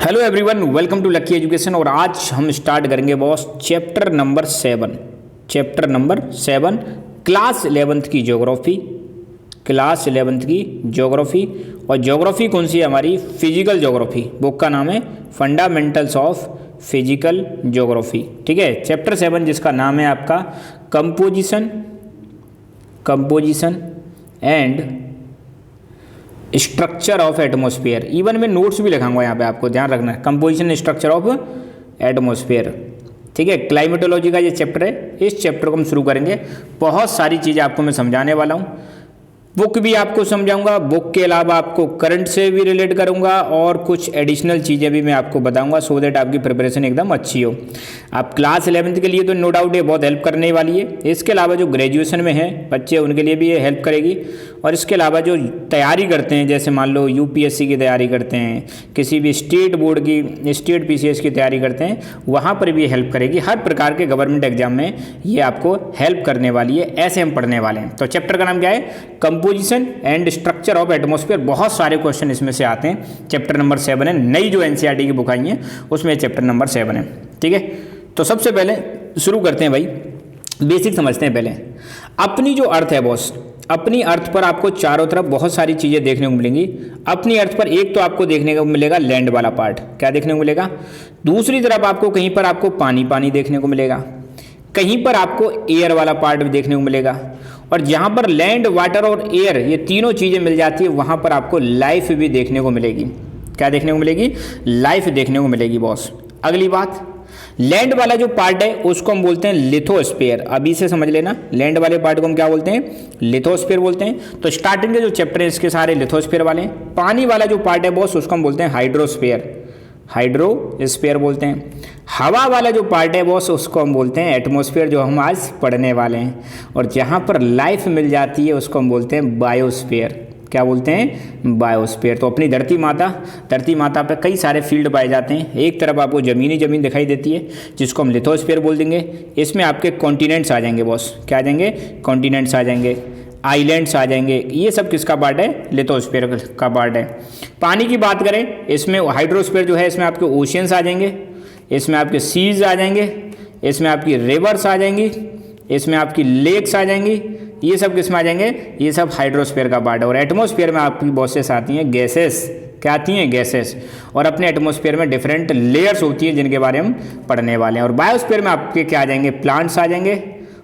Hello everyone, welcome to Lucky Education. और आज हम स्टार्ट करेंगे boss chapter number 7 class 11th की ज्योग्राफी। और ज्योग्राफी कौन सी है हमारी? Physical geography. बुक का नाम है फंडामेंटल्स ऑफ फिजिकल ज्योग्राफी। ठीक है, चैप्टर 7 जिसका नाम है आपका composition and structure of atmosphere. Even मैं नोट्स भी लिखाऊंगा यहाँ पे, आपको ध्यान रखना है। Composition structure of atmosphere. ठीक है, क्लाइमेटोलॉजी का ये चैप्टर है। इस चैप्टर को हम शुरू करेंगे। बहुत सारी चीज़ें आपको मैं समझाने वाला हूँ। बुक भी आपको समझाऊंगा, बुक के अलावा आपको करंट से भी रिलेट करूंगा और कुछ एडिशनल चीज़ें भी मैं आपको बताऊंगा, सो दैट आपकी प्रिपरेशन एकदम अच्छी हो। आप क्लास 11th के लिए तो नो डाउट ये बहुत हेल्प करने वाली है। इसके अलावा जो ग्रेजुएशन में है बच्चे, उनके लिए भी ये हेल्प करेगी। और इसके अलावा जो तैयारी करते हैं, जैसे मान लो यूपीएससी की तैयारी करते हैं, किसी भी स्टेट बोर्ड की, स्टेट पीसीएस की तैयारी करते हैं, वहाँ पर भी हेल्प करेगी। हर प्रकार के गवर्नमेंट एग्जाम में ये आपको हेल्प करने वाली है। ऐसे हम पढ़ने वाले हैं। तो चैप्टर का नाम क्या है? Composition and structure of atmosphere. बहुत सारे क्वेश्चन इसमें से आते हैं। चैप्टर नंबर 7 है। नई जो एनसीईआरटी की बुक आई है उसमें चैप्टर नंबर 7 है। ठीक है, तो सबसे पहले शुरू करते हैं भाई, बेसिक समझते हैं। पहले अपनी जो अर्थ है बॉस, अपनी अर्थ पर आपको चारों तरफ बहुत सारी चीज़ें देखने को मिलेंगी। अपनी अर्थ पर एक तो आपको देखने को मिलेगा लैंड वाला पार्ट, क्या देखने को मिलेगा? दूसरी तरफ आपको कहीं पर आपको पानी पानी देखने को मिलेगा, कहीं पर आपको एयर वाला पार्ट भी देखने को मिलेगा। और जहाँ पर लैंड, वाटर और एयर ये तीनों चीज़ें मिल जाती है, वहाँ पर आपको लाइफ भी देखने को मिलेगी। क्या देखने को मिलेगी? लाइफ देखने को मिलेगी बॉस। अगली बात, लैंड वाला जो पार्ट है उसको हम बोलते हैं लिथोस्फीयर। अभी से समझ लेना, लैंड वाले पार्ट को हम क्या बोलते हैं? लिथोस्फीयर बोलते हैं। तो स्टार्टिंग के जो चैप्टर है इसके सारे लिथोस्फीयर वाले हैं। पानी वाला जो पार्ट है बॉस उसको हम बोलते हैं हाइड्रोस्फीयर बोलते हैं। हवा वाला जो पार्ट है बॉस उसको हम बोलते हैं एटमॉस्फेयर, जो हम आज पढ़ने वाले हैं। और जहाँ पर लाइफ मिल जाती है उसको हम बोलते हैं बायोस्फीयर। क्या बोलते हैं? बायोस्फीयर। तो अपनी धरती माता पर कई सारे फील्ड पाए जाते हैं। एक तरफ आपको ज़मीन दिखाई देती है जिसको हम लिथोस्फीयर बोल देंगे। इसमें आपके कॉन्टिनेंट्स आ जाएंगे बॉस। क्या आ जाएंगे? कॉन्टिनेंट्स आ जाएंगे, आइलैंड्स आ जाएंगे। ये सब किसका पार्ट है? लिथोस्फीयर का पार्ट है। पानी की बात करें, इसमें हाइड्रोस्फीयर जो है, इसमें आपके ओशियंस आ जाएंगे, इसमें आपके सीज आ जाएंगे, इसमें आपकी रिवर्स आ जाएंगी, इसमें आपकी लेक्स आ जाएंगी। ये सब किस में आ जाएंगे? ये सब हाइड्रोस्फीयर का पार्ट है। और एटमॉस्फेयर में आपकी बॉसेस आती हैं गैसेस। क्या आती हैं? गैसेस। और अपने एटमॉस्फेयर में डिफरेंट लेयर्स होती हैं जिनके बारे में हम पढ़ने वाले हैं। और बायोस्फीयर में आपके क्या आ जाएंगे? प्लांट्स आ जाएंगे।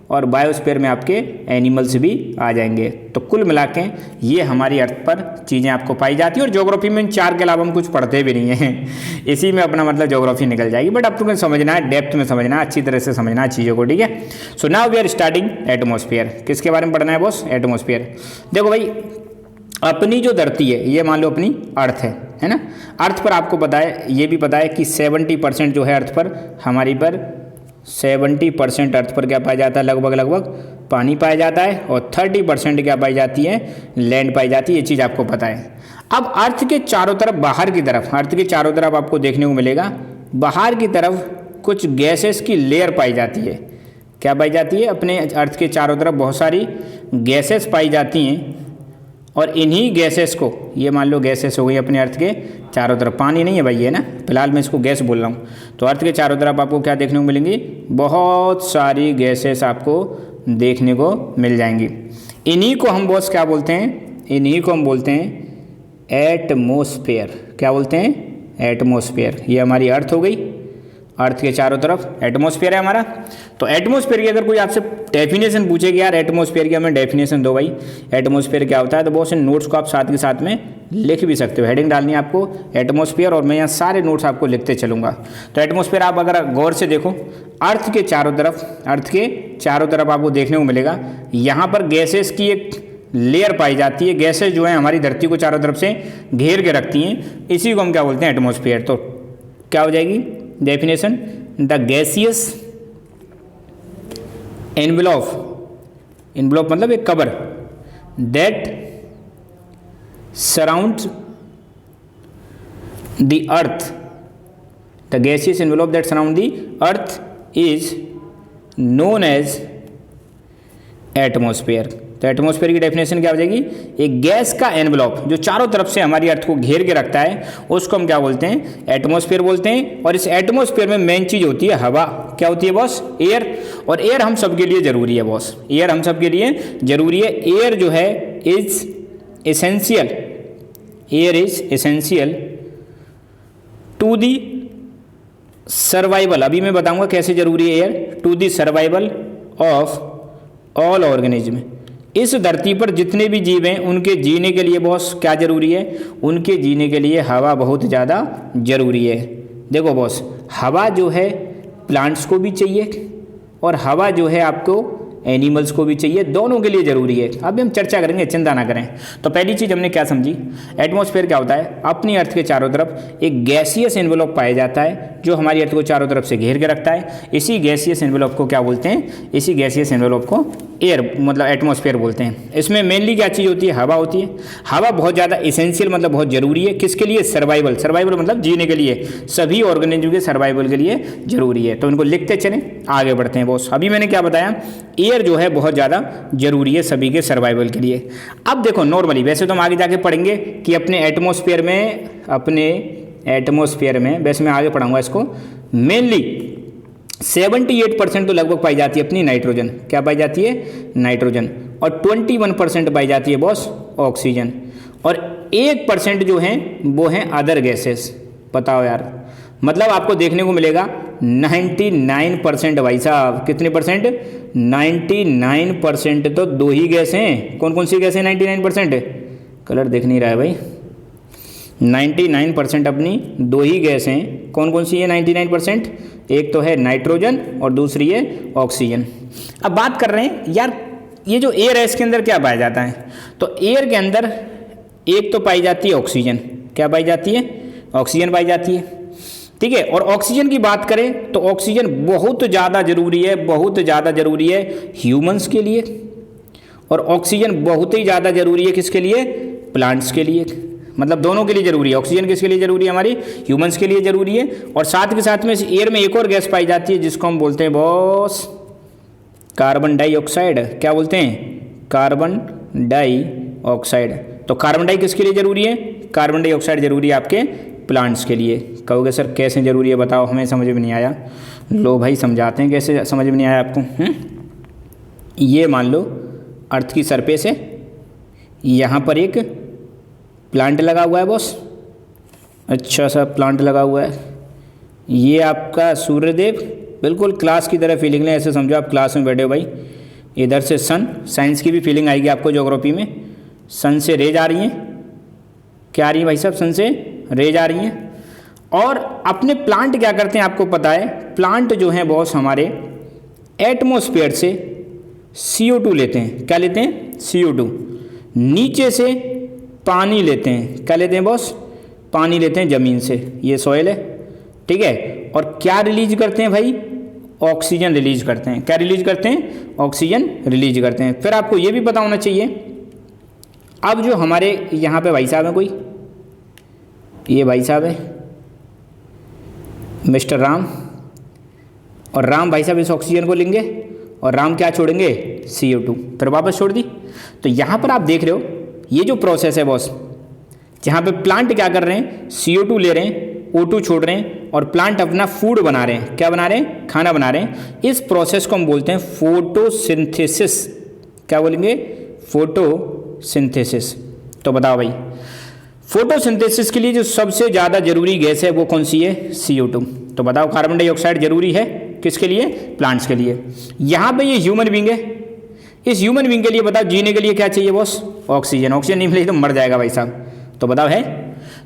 और बायोस्फीयर में आपके एनिमल्स भी आ जाएंगे। तो कुल मिला के ये हमारी अर्थ पर चीज़ें आपको पाई जाती है। और ज्योग्राफी में इन चार के अलावा हम कुछ पढ़ते भी नहीं हैं। इसी में अपना मतलब ज्योग्राफी निकल जाएगी। बट अब तुम्हें समझना है, डेप्थ में समझना है, अच्छी तरह से समझना है चीज़ों को। ठीक है, so now we are starting atmosphere. किसके बारे में पढ़ना है बॉस? एटमॉस्फेयर। देखो भाई, अपनी जो धरती है, ये मान लो अपनी अर्थ है ना। अर्थ पर आपको पता है, ये भी पता है कि 70% जो है अर्थ पर, हमारी पर 70% अर्थ पर क्या पाया जाता है? लगभग पानी पाया जाता है। और 30% क्या पाई जाती है? लैंड पाई जाती है। ये चीज़ आपको पता है। अब अर्थ के चारों तरफ, बाहर की तरफ, अर्थ के चारों तरफ आपको देखने को मिलेगा, बाहर की तरफ कुछ गैसेस की लेयर पाई जाती है। क्या पाई जाती है? अपने अर्थ के चारों तरफ बहुत सारी गैसेस पाई जाती हैं। और इन्हीं गैसेस को, ये मान लो गैसेस हो गई अपने अर्थ के चारों तरफ। पानी नहीं है भाई, है ना, फिलहाल मैं इसको गैस बोल रहा हूँ। तो अर्थ के चारों तरफ आपको क्या देखने को मिलेंगी? बहुत सारी गैसेस आपको देखने को मिल जाएंगी। इन्हीं को हम बॉस क्या बोलते हैं? इन्हीं को हम बोलते हैं एटमॉस्फेयर। क्या बोलते हैं? एटमॉस्फेयर। ये हमारी अर्थ हो गई। अर्थ के चारों तरफ एटमॉस्फेयर है हमारा। तो एटमॉस्फेयर की अगर कोई आपसे डेफिनेशन पूछेगी, यार एटमॉस्फेयर की हमें डेफिनेशन दो भाई, एटमॉस्फेयर क्या होता है, तो बहुत से नोट्स को आप साथ के साथ में लिख भी सकते हो। हेडिंग डालनी है आपको एटमॉस्फेयर, और मैं यहाँ सारे नोट्स आपको लिखते चलूँगा। तो एटमॉस्फेयर आप अगर गौर से देखो, अर्थ के चारों तरफ आपको देखने को मिलेगा, यहाँ पर गैसेस की एक लेयर पाई जाती है। गैसेस जो है हमारी धरती को चारों तरफ से घेर के रखती हैं। इसी को हम क्या बोलते हैं? एटमॉस्फेयर। तो क्या हो जाएगी डेफिनेशन? द गैसियस एनवेलप मतलब एक cover that surrounds the earth, the gaseous envelope that surround the earth is known as atmosphere. तो एटमॉस्फेयर की डेफिनेशन क्या हो जाएगी, एक गैस का एनवलप जो चारों तरफ से हमारी अर्थ को घेर के रखता है उसको हम क्या बोलते हैं, एटमॉस्फेयर बोलते हैं। और इस एटमॉस्फेयर में मेन चीज होती है हवा, क्या होती है बॉस, एयर। और एयर हम सबके लिए जरूरी है बॉस, एयर हम सबके लिए जरूरी है। एयर जो है is essential, air is essential to the survival, अभी मैं बताऊंगा कैसे जरूरी है air, to the survival of all organism. इस धरती पर जितने भी जीव हैं उनके जीने के लिए बॉस क्या जरूरी है, उनके जीने के लिए हवा बहुत ज़्यादा जरूरी है। देखो बॉस, हवा जो है प्लांट्स को भी चाहिए और हवा जो है आपको एनिमल्स को भी चाहिए, दोनों के लिए जरूरी है। अभी हम चर्चा करेंगे, चिंता ना करें। तो पहली चीज़ हमने क्या समझी, एटमॉस्फेयर क्या होता है, अपनी अर्थ के चारों तरफ एक गैसियस एनवेलप पाया जाता है जो हमारी अर्थ को चारों तरफ से घेर के रखता है। इसी गैसियस एनवेलप को क्या बोलते हैं, इसी गैसियस एनवेलप को एयर मतलब एटमॉस्फेयर बोलते हैं। इसमें मेनली क्या चीज़ होती है, हवा होती है। हवा बहुत ज़्यादा इसेंशियल मतलब बहुत ज़रूरी है, किसके लिए, सर्वाइवल, सर्वाइवल मतलब जीने के लिए, सभी ऑर्गेनिज्म के सर्वाइवल के लिए जरूरी है। तो इनको लिखते चलें, आगे बढ़ते हैं बॉस। अभी मैंने क्या बताया, एयर जो है बहुत ज़्यादा जरूरी है सभी के सर्वाइवल के लिए। अब देखो नॉर्मली, वैसे तो हम आगे जाके पढ़ेंगे कि अपने एटमॉस्फेयर में वैसे मैं आगे पढ़ाऊंगा इसको, मेनली 78% तो लगभग पाई जाती है अपनी नाइट्रोजन, क्या पाई जाती है, नाइट्रोजन। और 21% पाई जाती है बॉस ऑक्सीजन। और 1% जो है वो हैं अदर गैसेस। बताओ यार, मतलब आपको देखने को मिलेगा 99% भाई साहब, कितने परसेंट, 99% तो दो ही गैस हैं। कौन कौन सी गैस हैं 99%, कलर दिख नहीं रहा है भाई, 99% अपनी दो ही गैस हैं। कौन कौन सी है 99%, एक तो है नाइट्रोजन और दूसरी है ऑक्सीजन। अब बात कर रहे हैं यार, ये जो एयर है इसके अंदर क्या पाया जाता है, तो एयर के अंदर एक तो पाई जाती है ऑक्सीजन, क्या पाई जाती है, ऑक्सीजन पाई जाती है, ठीक है। और ऑक्सीजन की बात करें तो ऑक्सीजन बहुत ज़्यादा जरूरी है, बहुत ज़्यादा जरूरी है ह्यूमंस के लिए। और ऑक्सीजन बहुत ही ज़्यादा जरूरी है किसके लिए, प्लांट्स के लिए, मतलब दोनों के लिए जरूरी है। ऑक्सीजन किसके लिए जरूरी है, हमारी ह्यूमंस के लिए जरूरी है। और साथ के साथ में इस एयर में एक और गैस पाई जाती है जिसको हम बोलते हैं बॉस कार्बन डाइऑक्साइड, क्या बोलते हैं, कार्बन डाइऑक्साइड। तो कार्बन डाई किसके लिए जरूरी है, कार्बन डाइऑक्साइड जरूरी है आपके प्लांट्स के लिए। कहोगे सर कैसे जरूरी है बताओ, हमें समझ में नहीं आया। लो भाई समझाते हैं कैसे, समझ में नहीं आया आपको। ये मान लो अर्थ की सरफेस है, यहाँ पर एक प्लांट लगा हुआ है बॉस, अच्छा सा प्लांट लगा हुआ है। ये आपका सूर्यदेव, बिल्कुल क्लास की तरह फीलिंग लें, ऐसे समझो आप क्लास में बैठे हो भाई। इधर से सन, साइंस की भी फीलिंग आएगी आपको ज्योग्राफी में। सन से रेज आ रही हैं, क्या आ रही है भाई साहब, सन से रेज आ रही हैं। और अपने प्लांट क्या करते हैं आपको पता है, प्लांट जो हैं बॉस हमारे एटमॉस्फेयर से CO2 लेते हैं, क्या लेते हैं, CO2। नीचे से पानी लेते हैं, क्या लेते हैं बॉस, पानी लेते हैं ज़मीन से, ये सॉइल है, ठीक है। और क्या रिलीज करते हैं भाई, ऑक्सीजन रिलीज करते हैं, क्या रिलीज करते हैं, ऑक्सीजन रिलीज करते हैं। फिर आपको ये भी पता होना चाहिए, अब जो हमारे यहाँ पे भाई साहब है कोई, ये भाई साहब है मिस्टर राम, और राम भाई साहब इस ऑक्सीजन को लेंगे और राम क्या छोड़ेंगे, CO2, फिर वापस छोड़ दी। तो यहाँ पर आप देख रहे हो ये जो प्रोसेस है बॉस, जहाँ पे प्लांट क्या कर रहे हैं, CO2 ले रहे हैं, O2 छोड़ रहे हैं और प्लांट अपना फूड बना रहे हैं, क्या बना रहे हैं, खाना बना रहे हैं। इस प्रोसेस को हम बोलते हैं फोटोसिंथेसिस, क्या बोलेंगे, फोटोसिंथेसिस। तो बताओ भाई, फोटोसिंथेसिस के लिए जो सबसे ज़्यादा जरूरी गैस है वो कौन सी है, CO2। तो बताओ कार्बन डाइऑक्साइड जरूरी है किसके लिए, प्लांट्स के लिए। यहाँ पे ये ह्यूमन बींग है, इस ह्यूमन बींग के लिए बताओ जीने के लिए क्या चाहिए बॉस, ऑक्सीजन। ऑक्सीजन नहीं मिलेगी तो मर जाएगा भाई साहब। तो बताओ है,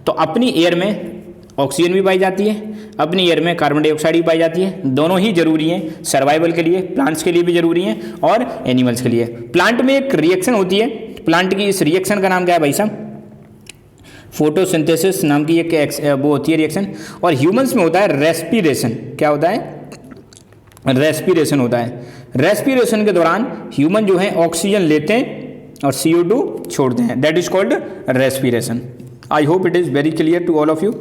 तो अपनी एयर में ऑक्सीजन भी पाई जाती है, अपनी एयर में कार्बन डाइऑक्साइड भी पाई जाती है, दोनों ही जरूरी हैं सर्वाइवल के लिए, प्लांट्स के लिए भी जरूरी हैं और एनिमल्स के लिए। प्लांट में एक रिएक्शन होती है, प्लांट की इस रिएक्शन का नाम क्या है भाई साहब, फोटोसिंथेसिस नाम की एक वो होती है रिएक्शन। और ह्यूमंस में होता है रेस्पिरेशन, क्या होता है, रेस्पिरेशन होता है। रेस्पिरेशन के दौरान ह्यूमन जो है ऑक्सीजन लेते हैं और CO2 छोड़ते हैं, that is called respiration. I hope it is very clear to all of you.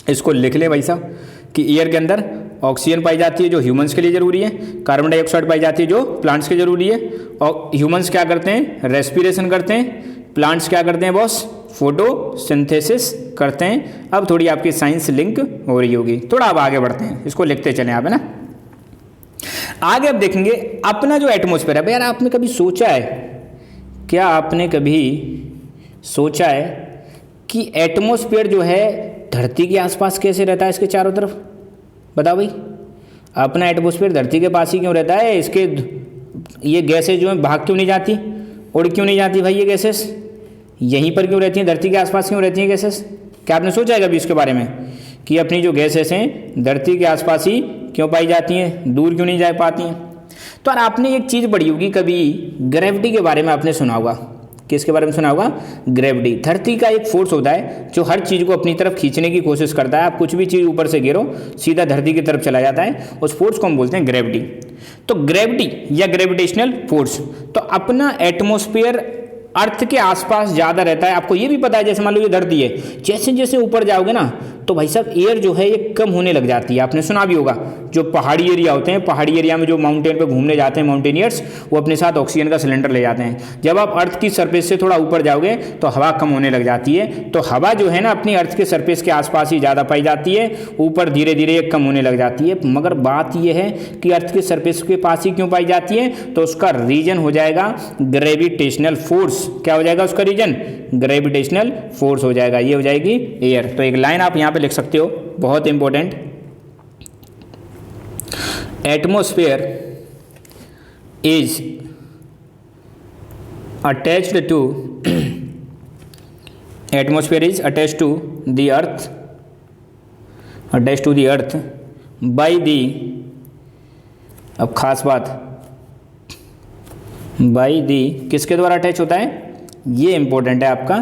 इसको लिख ले भाई साहब कि एयर के अंदर ऑक्सीजन पाई जाती है जो ह्यूमंस के लिए ज़रूरी है, कार्बन डाइऑक्साइड पाई जाती है जो प्लांट्स के ज़रूरी है। और ह्यूमंस क्या करते हैं? रेस्पिरेशन करते हैं। प्लांट्स क्या करते हैं बॉस? फोटोसिंथेसिस करते हैं। अब थोड़ी आपकी साइंस लिंक हो रही होगी, थोड़ा अब आगे बढ़ते हैं, इसको लिखते चलें आप, है ना। आगे अब देखेंगे अपना जो एटमॉस्फेयर है। यार आपने कभी सोचा है, क्या आपने कभी सोचा है कि एटमॉस्फेयर जो है धरती के आसपास कैसे रहता है, इसके चारों तरफ? बताओ भाई, अपना एटमॉस्फेयर धरती के पास ही क्यों रहता है? इसके ये गैसेज जो है भाग क्यों नहीं जाती, उड़ क्यों नहीं जाती भाई? ये गैसेस यहीं पर क्यों रहती हैं, धरती के आसपास क्यों रहती हैं गैसेस? क्या आपने सोचा है कभी इसके बारे में कि अपनी जो गैसेस हैं धरती के आसपास ही क्यों पाई जाती हैं, दूर क्यों नहीं जा पाती हैं? तो यार आपने एक चीज़ पढ़ी होगी कभी, ग्रेविटी के बारे में आपने सुना होगा। किसके बारे में सुना होगा? ग्रेविटी। धरती का एक फोर्स होता है जो हर चीज़ को अपनी तरफ खींचने की कोशिश करता है। आप कुछ भी चीज़ ऊपर से गिरो सीधा धरती की तरफ चला जाता है, उस फोर्स को हम बोलते हैं ग्रेविटी। तो ग्रेविटी या ग्रेविटेशनल फोर्स, तो अपना एटमॉस्फेयर अर्थ के आसपास ज़्यादा रहता है। आपको ये भी पता है, जैसे मान लो ये धरती है, जैसे जैसे ऊपर जाओगे ना तो भाई साहब एयर जो है ये कम होने लग जाती है। आपने सुना भी होगा, जो पहाड़ी एरिया होते हैं, पहाड़ी एरिया में जो माउंटेन पे घूमने जाते हैं माउंटेनियर्स, वो अपने साथ ऑक्सीजन का सिलेंडर ले जाते हैं। जब आप अर्थ की सरफेस से थोड़ा ऊपर जाओगे तो हवा कम होने लग जाती है। तो हवा जो है ना अपनी अर्थ के सरफेस के आसपास ही ज़्यादा पाई जाती है, ऊपर धीरे धीरे ये कम होने लग जाती है। मगर बात यह है कि अर्थ के सरफेस के पास ही क्यों पाई जाती है, तो उसका रीजन हो जाएगा ग्रेविटेशनल फोर्स। क्या हो जाएगा उसका रीजन? ग्रेविटेशनल फोर्स हो जाएगा, ये हो जाएगी एयर। तो एक लाइन आप यहाँ पे लिख सकते हो, बहुत important, atmosphere is attached to atmosphere is attached to the earth, attached to the earth by the, अब खास बात, बाय दी किसके द्वारा अटैच होता है? ये इंपॉर्टेंट है आपका,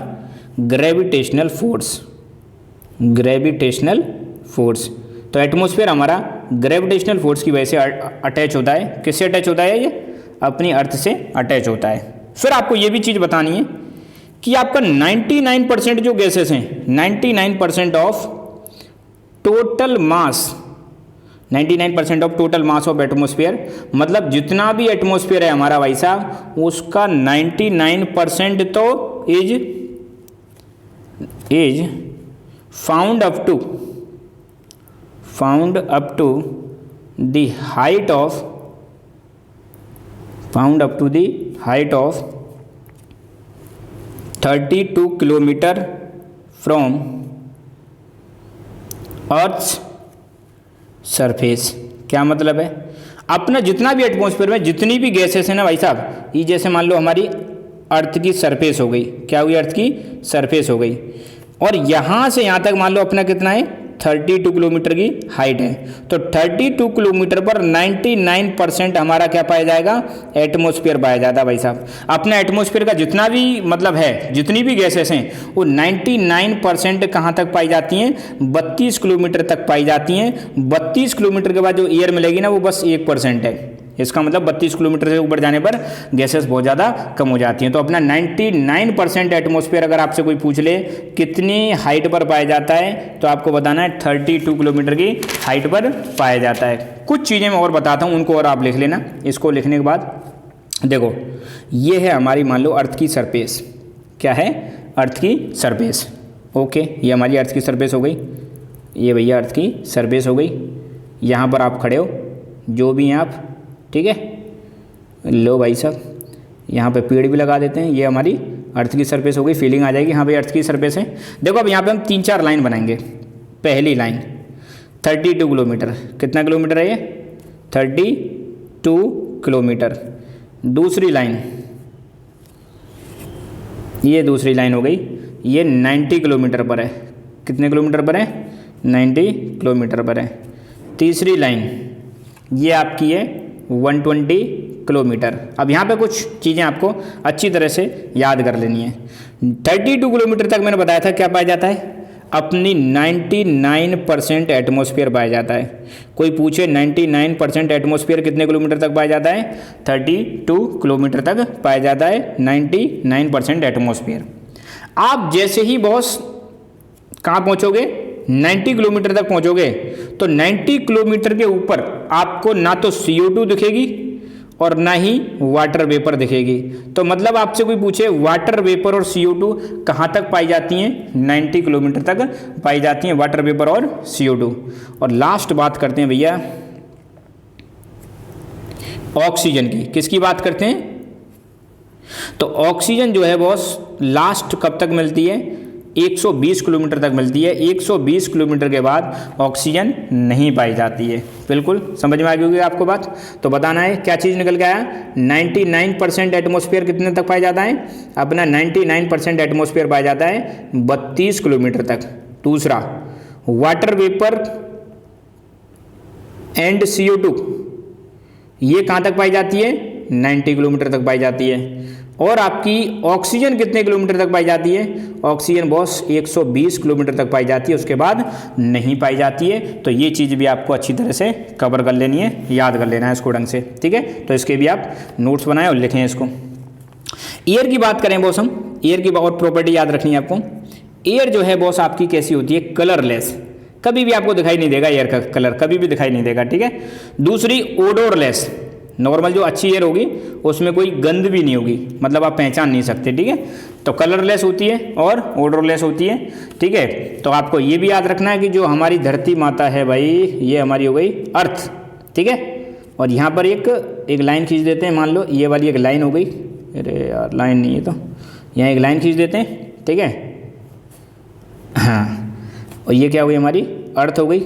ग्रेविटेशनल फोर्स, ग्रेविटेशनल फोर्स। तो एटमॉस्फेयर हमारा ग्रेविटेशनल फोर्स की वजह से अटैच होता है। किससे अटैच होता है? ये अपनी अर्थ से अटैच होता है। फिर आपको ये भी चीज़ बतानी है कि आपका 99% जो गैसेस हैं, 99% of total mass, 99% of total mass of atmosphere, मतलब जितना भी एटमॉस्फेयर है हमारा भाई साहब, उसका 99% तो is found up to the height of 32 kilometre from earth's surface. क्या मतलब है? अपना जितना भी एटमॉस्फेयर में जितनी भी गैसेस है ना भाई साहब, ये जैसे मान लो हमारी अर्थ की सरफेस हो गई, क्या हुई? अर्थ की सरफेस हो गई, और यहाँ से यहाँ तक मान लो अपना कितना है? 32 किलोमीटर की हाइट है। तो 32 किलोमीटर पर 99% हमारा क्या पाया जाएगा? एटमॉस्फेयर पाया जाता है भाई साहब। अपना एटमॉस्फेयर का जितना भी मतलब है, जितनी भी गैसेस हैं, वो 99% कहाँ तक पाई जाती हैं? 32 किलोमीटर तक पाई जाती हैं। 32 किलोमीटर के बाद जो एयर मिलेगी ना वो बस 1% है। इसका मतलब 32 किलोमीटर से ऊपर जाने पर गैसेस बहुत ज़्यादा कम हो जाती हैं। तो अपना 99% एटमॉस्फेयर अगर आपसे कोई पूछ ले कितनी हाइट पर पाया जाता है, तो आपको बताना है 32 किलोमीटर की हाइट पर पाया जाता है। कुछ चीज़ें मैं और बताता हूँ, उनको और आप लिख लेना। इसको लिखने के बाद देखो, ये है हमारी मान लो अर्थ की सरफेस। क्या है? अर्थ की सरफेस। ओके, ये हमारी अर्थ की सरफेस हो गई, ये भैया अर्थ की सरफेस हो गई। यहाँ पर आप खड़े हो, जो भी हैं आप, ठीक है। लो भाई साहब, यहाँ पे पेड़ भी लगा देते हैं। ये हमारी अर्थ की सरफेस हो गई, फीलिंग आ जाएगी हाँ भाई अर्थ की सरफेस है। देखो अब यहाँ पे हम 3-4 लाइन बनाएंगे। पहली लाइन 32 किलोमीटर, कितना किलोमीटर है ये? 32 किलोमीटर। दूसरी लाइन, ये दूसरी लाइन हो गई, ये 90 किलोमीटर पर है। कितने किलोमीटर पर है? 90 किलोमीटर पर है। तीसरी लाइन ये आपकी है 120 किलोमीटर। अब यहाँ पे कुछ चीज़ें आपको अच्छी तरह से याद कर लेनी है। 32 किलोमीटर तक मैंने बताया था क्या पाया जाता है? अपनी 99% एटमॉस्फेयर पाया जाता है। कोई पूछे 99% एटमॉस्फेयर कितने किलोमीटर तक पाया जाता है? 32 किलोमीटर तक पाया जाता है 99% एटमॉस्फेयर। आप जैसे ही बॉस कहाँ पहुँचोगे? 90 किलोमीटर तक पहुंचोगे तो 90 किलोमीटर के ऊपर आपको ना तो CO2 दिखेगी और ना ही वाटर वेपर दिखेगी। तो मतलब आपसे कोई पूछे वाटर वेपर और CO2 कहाँ तक पाई जाती हैं, 90 किलोमीटर तक पाई जाती हैं वाटर वेपर और CO2। और लास्ट बात करते हैं भैया ऑक्सीजन की। किसकी बात करते हैं? तो ऑक्सीजन जो है बॉस लास्ट कब तक मिलती है? 120 किलोमीटर तक मिलती है। 120 किलोमीटर के बाद ऑक्सीजन नहीं पाई जाती है। बिल्कुल समझ में आ गई होगी आपको बात। तो बताना है क्या चीज़ निकल के आया, 99% एटमॉस्फेयर कितने तक पाया जाता है? अपना 99% एटमॉस्फेयर पाया जाता है 32 किलोमीटर तक। दूसरा वाटर वेपर एंड CO2 ये कहाँ तक पाई जाती है? 90 किलोमीटर तक पाई जाती है। और आपकी ऑक्सीजन कितने किलोमीटर तक पाई जाती है? ऑक्सीजन बॉस 120 किलोमीटर तक पाई जाती है, उसके बाद नहीं पाई जाती है। तो ये चीज़ भी आपको अच्छी तरह से कवर कर लेनी है, याद कर लेना है इसको ढंग से, ठीक है। तो इसके भी आप नोट्स बनाएं और लिखें इसको। एयर की बात करें बॉस हम, एयर की और प्रॉपर्टी याद रखनी है आपको। एयर जो है बॉस आपकी कैसी होती है? कलरलेस, कभी भी आपको दिखाई नहीं देगा एयर का कलर, कभी भी दिखाई नहीं देगा, ठीक है। दूसरी ओडोरलेस, नॉर्मल जो अच्छी एयर होगी उसमें कोई गंध भी नहीं होगी, मतलब आप पहचान नहीं सकते, ठीक है। तो कलरलेस होती है और ओडोरलेस होती है, ठीक है। तो आपको ये भी याद रखना है कि जो हमारी धरती माता है भाई, ये हमारी हो गई अर्थ, ठीक है। और यहाँ पर एक लाइन खींच देते हैं, मान लो ये वाली एक लाइन हो गई, अरे यार लाइन नहीं है तो यहाँ एक लाइन खींच देते हैं, ठीक है। हाँ, और ये क्या हुई? हमारी अर्थ हो गई।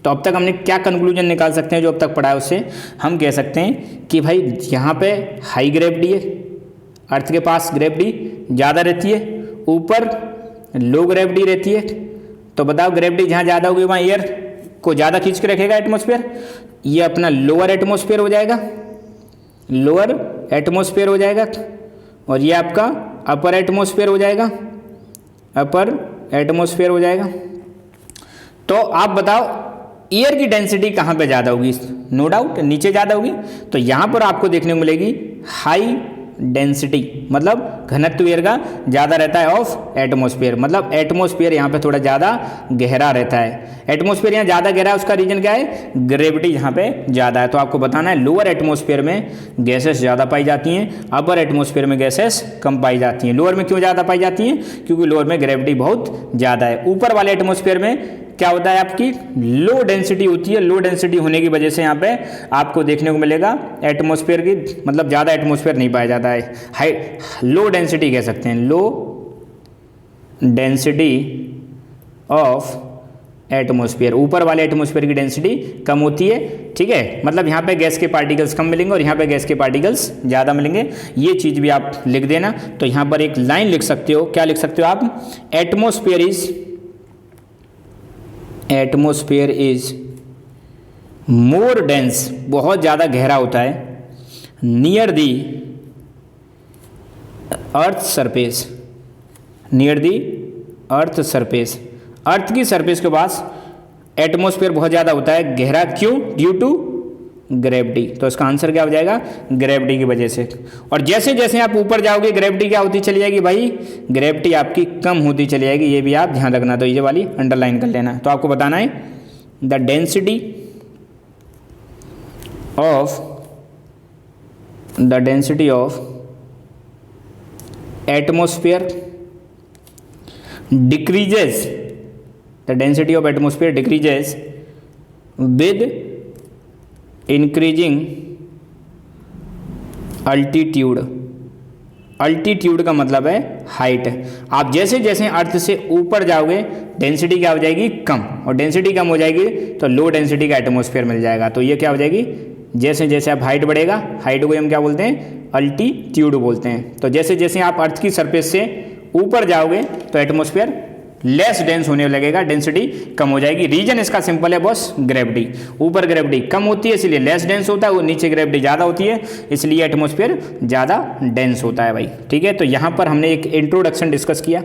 तो अब तक हमने क्या कंक्लूजन निकाल सकते हैं जो अब तक पढ़ा है उससे? हम कह सकते हैं कि भाई यहाँ पे हाई ग्रेविटी है, अर्थ के पास ग्रेविटी ज़्यादा रहती है, ऊपर लो ग्रेविटी रहती है। तो बताओ ग्रेविटी जहाँ ज़्यादा होगी वहाँ एयर को ज़्यादा खींच के रखेगा एटमॉस्फेयर, ये अपना लोअर एटमॉस्फेयर हो जाएगा, लोअर एटमॉस्फेयर हो जाएगा। और ये आपका अपर एटमॉस्फेयर हो जाएगा, अपर एटमॉस्फेयर हो जाएगा। तो आप बताओ एयर की डेंसिटी कहाँ पे ज़्यादा होगी? नो डाउट नीचे ज़्यादा होगी। तो यहाँ पर आपको देखने को मिलेगी हाई डेंसिटी, मतलब घनत्व एयर का ज़्यादा रहता है ऑफ एटमॉस्फेयर, मतलब एटमॉस्फेयर यहाँ पे थोड़ा ज़्यादा गहरा रहता है। एटमॉस्फेयर यहाँ ज़्यादा गहरा है, उसका रीजन क्या है? ग्रेविटी यहाँ पे ज़्यादा है। तो आपको बताना है लोअर एटमॉस्फेयर में गैसेस ज़्यादा पाई जाती हैं, अपर एटमॉस्फेयर में गैसेस कम पाई जाती हैं। लोअर में क्यों ज़्यादा पाई जाती हैं? क्योंकि लोअर में ग्रेविटी बहुत ज़्यादा है। ऊपर वाले एटमॉस्फेयर में क्या होता है? आपकी लो डेंसिटी होती है। लो डेंसिटी होने की वजह से यहाँ पे आपको देखने को मिलेगा एटमॉस्फेयर की, मतलब ज़्यादा एटमॉस्फेयर नहीं पाया जाता है। हाई लो डेंसिटी कह सकते हैं, लो डेंसिटी ऑफ एटमॉस्फेयर। ऊपर वाले एटमॉस्फेयर की डेंसिटी कम होती है, ठीक है। मतलब यहाँ पे गैस के पार्टिकल्स कम मिलेंगे और यहाँ पे गैस के पार्टिकल्स ज़्यादा मिलेंगे। ये चीज़ भी आप लिख देना। तो यहाँ पर एक लाइन लिख सकते हो, क्या लिख सकते हो आप? एटमॉस्फेयर इज मोर डेंस, बहुत ज़्यादा गहरा होता है, near the earth surface, near the earth surface. Earth की सरफेस के पास एटमॉस्फेयर बहुत ज़्यादा होता है, गहरा क्यों? Due to gravity. तो इसका आंसर क्या हो जाएगा? ग्रेविटी की वजह से। और जैसे जैसे आप ऊपर जाओगे ग्रेविटी क्या होती चली जाएगी भाई? ग्रेविटी आपकी कम होती चली जाएगी। ये भी आप ध्यान रखना। तो ये वाली अंडरलाइन कर लेना। तो आपको बताना है the density of atmosphere decreases, the density of atmosphere decreases with increasing altitude. Altitude का मतलब है हाइट। आप जैसे जैसे अर्थ से ऊपर जाओगे डेंसिटी क्या हो जाएगी? कम। और डेंसिटी कम हो जाएगी तो लो डेंसिटी का एटमॉस्फेयर मिल जाएगा। तो ये क्या हो जाएगी? जैसे जैसे आप हाइट बढ़ेगा, हाइट को हम क्या बोलते हैं? अल्टीट्यूड बोलते हैं। तो जैसे जैसे आप अर्थ की सरफेस से ऊपर जाओगे तो एटमॉस्फेयर लेस डेंस होने लगेगा, डेंसिटी कम हो जाएगी। रीजन इसका सिंपल है बॉस, ग्रेविटी। ऊपर ग्रेविटी कम होती है इसलिए लेस डेंस होता है, वो नीचे ग्रेविटी ज़्यादा होती है इसलिए एटमॉस्फेयर ज़्यादा डेंस होता है भाई, ठीक है। तो यहाँ पर हमने एक इंट्रोडक्शन डिस्कस किया।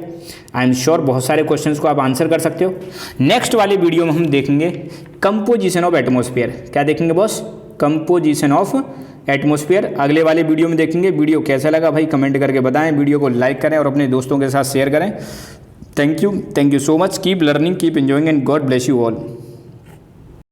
आई एम श्योर बहुत सारे क्वेश्चंस को आप आंसर कर सकते हो। नेक्स्ट वाली वीडियो में हम देखेंगे कंपोजिशन ऑफ एटमॉस्फेयर। क्या देखेंगे बॉस? कंपोजिशन ऑफ एटमॉस्फेयर अगले वाले वीडियो में देखेंगे। वीडियो कैसा लगा भाई कमेंट करके बताएं, वीडियो को लाइक करें और अपने दोस्तों के साथ शेयर करें। Thank you so much, keep learning, keep enjoying and God bless you all.